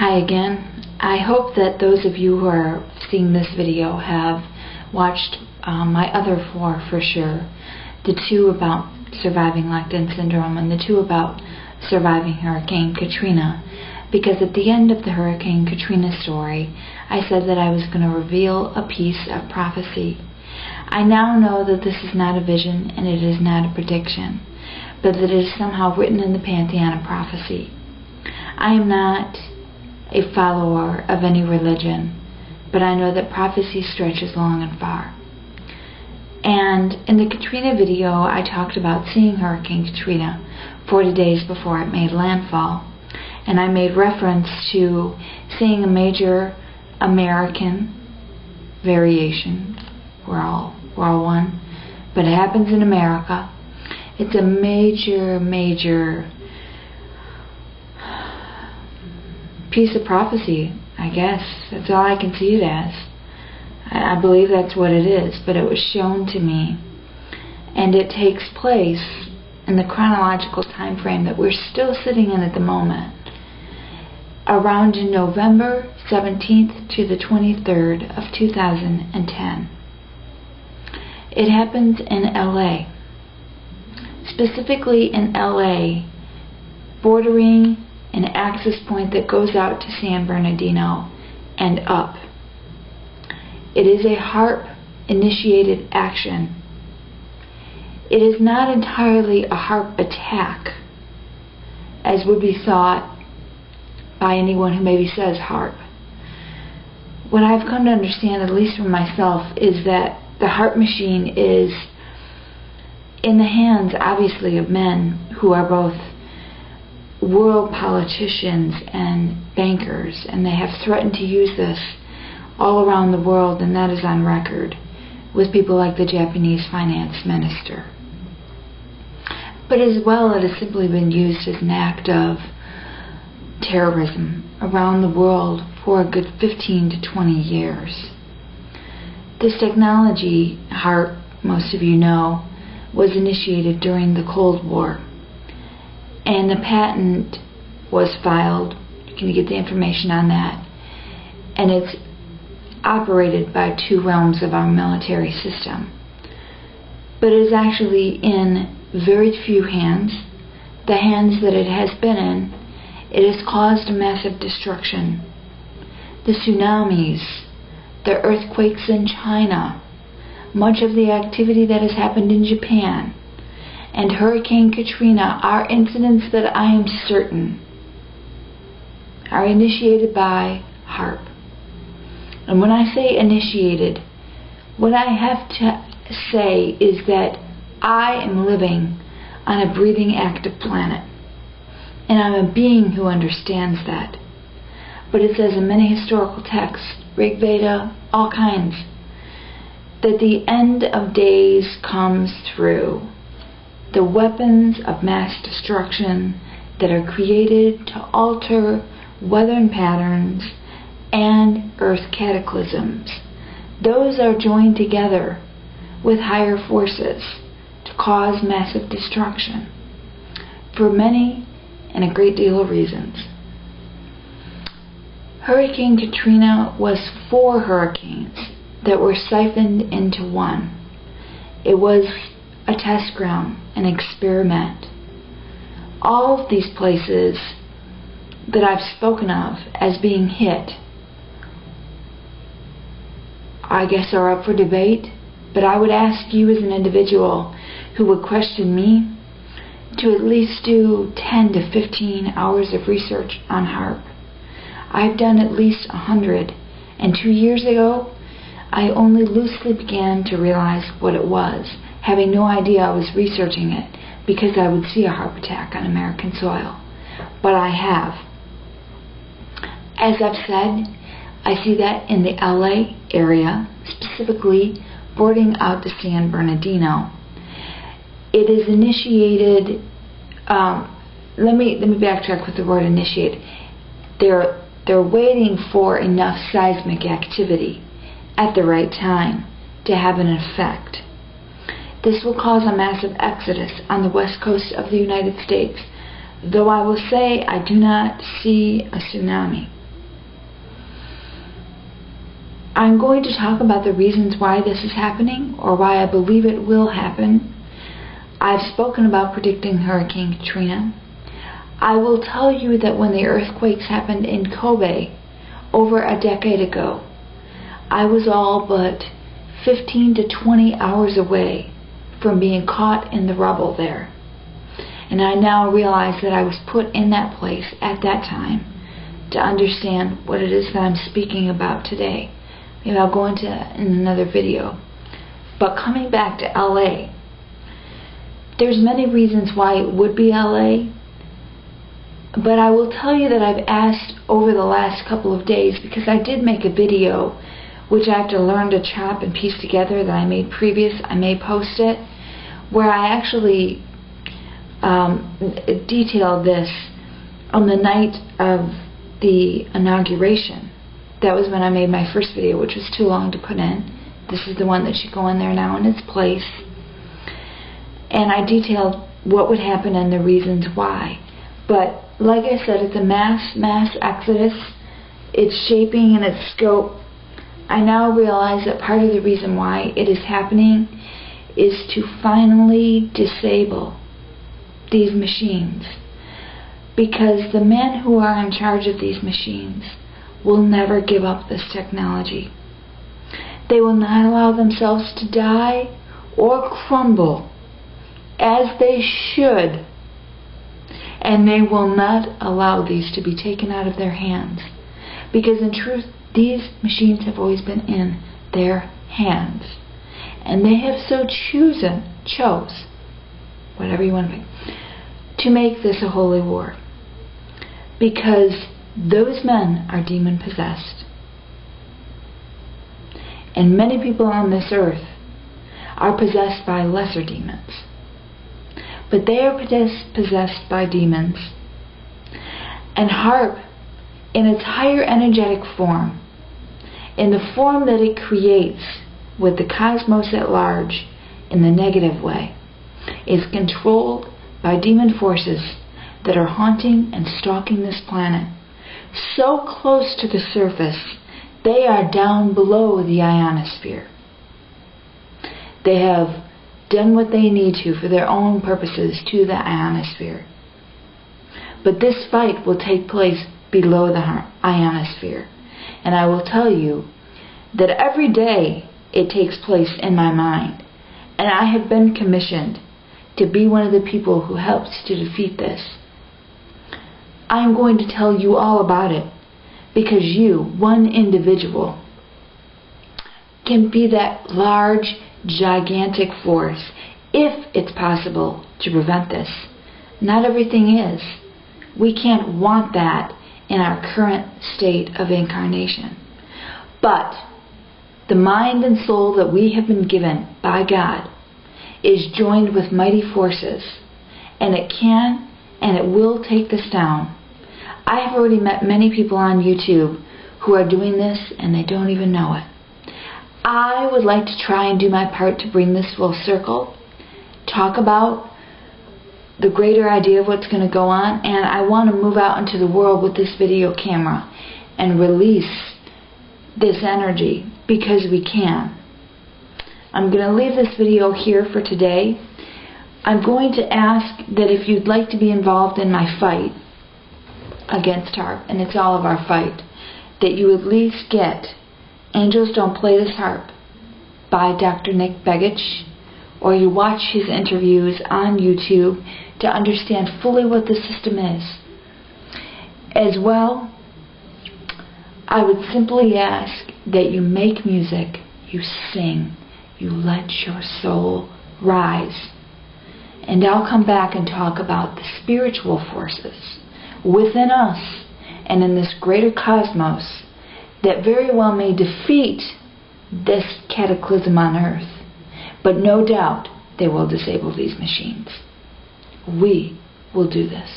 Hi again. I hope that those of you who are seeing this video have watched my other 4 for sure. The 2 about surviving locked-in syndrome and the 2 about surviving Hurricane Katrina. Because at the end of the Hurricane Katrina story, I said that I was going to reveal a piece of prophecy. I now know that this is not a vision and it is not a prediction, but that it is somehow written in the pantheon of prophecy. I am not a follower of any religion, but I know that prophecy stretches long and far. And in the Katrina video, I talked about seeing Hurricane Katrina 40 days before it made landfall. And I made reference to seeing a major American variation. We're all one, but it happens in America. It's a major piece of prophecy, I guess. That's all I can see it as. I believe that's what it is, but it was shown to me. And it takes place in the chronological time frame that we're still sitting in at the moment, around November 17th to the 23rd of 2010. It happens in LA, specifically in LA, bordering an access point that goes out to San Bernardino and up. It is a HAARP initiated action. It is not entirely a HAARP attack, as would be thought by anyone who maybe says HAARP. What I've come to understand, at least for myself, is that the HAARP machine is in the hands, obviously, of men who are both world politicians and bankers, and they have threatened to use this all around the world, and that is on record with people like the Japanese finance minister. But as well, it has simply been used as an act of terrorism around the world for a good 15 to 20 years. This technology, HAARP, most of you know, was initiated during the Cold War, and the patent was filed. You can get the information on that, and it's operated by 2 realms of our military system, but it is actually in very few hands. The hands that it has been in, it has caused massive destruction. The tsunamis, the earthquakes in China, much of the activity that has happened in Japan, and Hurricane Katrina are incidents that I am certain are initiated by HAARP. And when I say initiated, what I have to say is that I am living on a breathing, active planet, and I'm a being who understands that. But it says in many historical texts, Rig Veda, all kinds, that the end of days comes through. The weapons of mass destruction that are created to alter weather patterns and earth cataclysms, those are joined together with higher forces to cause massive destruction for many and a great deal of reasons. Hurricane Katrina was 4 hurricanes that were siphoned into one. It was a test ground, an experiment. All of these places that I've spoken of as being hit, I guess, are up for debate, but I would ask you as an individual who would question me to at least do 10 to 15 hours of research on HAARP. I've done at least 100, and 2 years ago I only loosely began to realize what it was, having no idea I was researching it because I would see a HAARP attack on American soil. But I have. As I've said, I see that in the LA area, specifically boarding out to San Bernardino. It is initiated, let me backtrack with the word initiate. They're waiting for enough seismic activity at the right time to have an effect. This will cause a massive exodus on the west coast of the United States, though I will say I do not see a tsunami. I'm going to talk about the reasons why this is happening, or why I believe it will happen. I've spoken about predicting Hurricane Katrina. I will tell you that when the earthquakes happened in Kobe over a decade ago, I was all but 15 to 20 hours away from being caught in the rubble there. And I now realize that I was put in that place at that time to understand what it is that I'm speaking about today. Maybe I'll go into that in another video. But coming back to LA, there's many reasons why it would be LA. But I will tell you that I've asked over the last couple of days, because I did make a video which I have to learn to chop and piece together that I made previous. I may post it, where I actually detailed this on the night of the inauguration. That was when I made my first video, which was too long to put in. This is the one that should go in there now in its place. And I detailed what would happen and the reasons why. But like I said, it's a mass exodus. It's shaping in its scope. I now realize that part of the reason why it is happening is to finally disable these machines. Because the men who are in charge of these machines will never give up this technology. They will not allow themselves to die or crumble, as they should. And they will not allow these to be taken out of their hands. Because in truth, these machines have always been in their hands. And they have so chose, whatever you want to make this a holy war. Because those men are demon possessed. And many people on this earth are possessed by lesser demons. But they are possessed by demons. And HAARP, in its higher energetic form, in the form that it creates with the cosmos at large in the negative way, is controlled by demon forces that are haunting and stalking this planet. So close to the surface, they are down below the ionosphere. They have done what they need to for their own purposes to the ionosphere. But this fight will take place below the ionosphere. And I will tell you that every day it takes place in my mind. And I have been commissioned to be one of the people who helps to defeat this. I am going to tell you all about it, because you, one individual, can be that large, gigantic force, if it's possible to prevent this. Not everything is. We can't want that in our current state of incarnation. But the mind and soul that we have been given by God is joined with mighty forces, and it can and it will take this down. I have already met many people on YouTube who are doing this and they don't even know it. I would like to try and do my part to bring this full circle, talk about the greater idea of what's going to go on, and I want to move out into the world with this video camera and release this energy, because we can. I'm going to leave this video here for today. I'm going to ask that if you'd like to be involved in my fight against HAARP, and it's all of our fight, that you at least get Angels Don't Play This HAARP by Dr. Nick Begich, or you watch his interviews on YouTube to understand fully what the system is. As well, I would simply ask that you make music, you sing, you let your soul rise. And I'll come back and talk about the spiritual forces within us and in this greater cosmos that very well may defeat this cataclysm on earth. But no doubt they will disable these machines. We will do this.